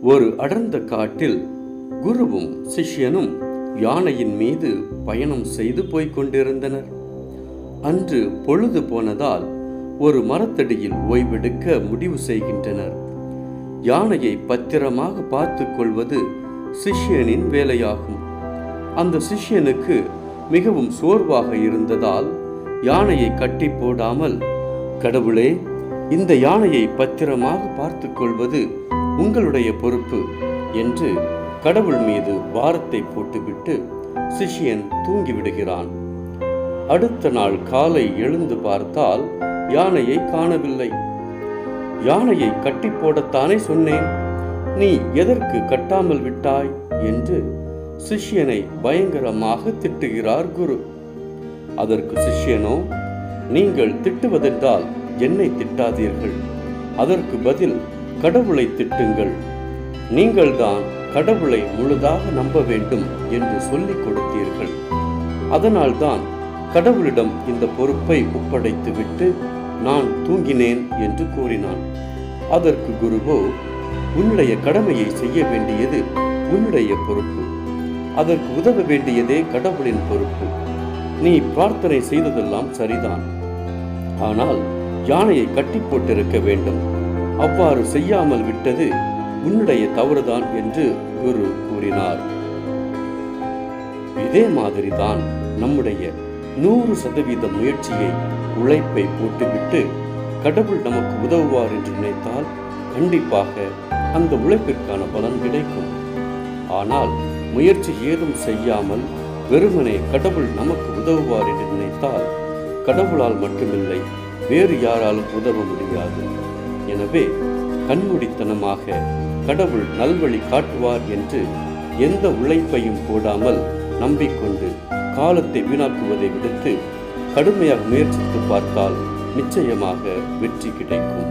ஒரு அடர்ந்த காட்டில் குருவும் சிஷ்யனும் யானையின் மீது பயணம் செய்து போய்க் கொண்டிருந்தனர். அன்று பொழுது போனதால் ஒரு மரத்தடியில் ஓய்வெடுக்க முடிவு செய்கின்றனர். யானையை பத்திரமாக பார்த்து கொள்வது சிஷ்யனின் வேலையாகும். அந்த சிஷ்யனுக்கு மிகவும் சோர்வாக இருந்ததால் யானையை கட்டி போடாமல், கடவுளே, இந்த யானையை பத்திரமாக பார்த்து கொள்வது உங்களுடைய பொறுப்பு என்று கடவுள் மீது பாரத்தை போட்டுவிட்டு சிஷ்யன் தூங்கிவிடுகிறான். அடுத்த நாள் காலை எழுந்து பார்த்தால் யானையை காணவில்லை. யானையை கட்டி போடத்தானே சொன்னேன், நீ எதற்கு கட்டாமல் விட்டாய் என்று சிஷ்யனை பயங்கரமாக திட்டுகிறார் குரு. அதற்கு சிஷ்யனோ, நீங்கள் திட்டுவதென்றால் என்னை திட்டாதீர்கள், அதற்கு பதில் கடவுளை திட்டுங்கள், நீங்கள்தான் கடவுளை முழுதாக நம்ப வேண்டும் என்று சொல்லிக் கொடுத்தீர்கள், அதனால்தான் கடவுளிடம் இந்த பொறுப்பை ஒப்படைத்துவிட்டு நான் தூங்கினேன் என்று கூறினான். அதற்கு குருவோ, உன்னுடைய கடமையை செய்ய வேண்டியது உன்னுடைய பொறுப்பு, அதற்கு உதவ வேண்டியதே கடவுளின் பொறுப்பு. நீ பிரார்த்தனை செய்ததெல்லாம் சரிதான், ஆனால் யானையை கட்டி போட்டிருக்க வேண்டும், அவ்வாறு செய்யாமல் விட்டது உன்னுடைய தவறுதான் என்று குரு கூறினார். இதே மாதிரிதான் நம்முடைய 100% முயற்சியை, உழைப்பை போட்டுவிட்டு கடவுள் நமக்கு உதவுவார் என்று நினைத்தால் கண்டிப்பாக அந்த உழைப்பிற்கான பலன் கிடைக்கும். ஆனால் முயற்சி ஏதும் செய்யாமல் வெறுமனே கடவுள் நமக்கு உதவுவார் என்று நினைத்தால் கடவுளால் மட்டுமில்லை, வேறு யாராலும் உதவ முடியாது. எனவே கண்மூடித்தனமாக கடவுள் நல்வழி காட்டுவார் என்று எந்த உழைப்பையும் போடாமல் நம்பிக்கொண்டு காலத்தை வீணாக்குவதை விடுத்து கடுமையாக முயற்சித்து பார்த்தால் நிச்சயமாக வெற்றி கிடைக்கும்.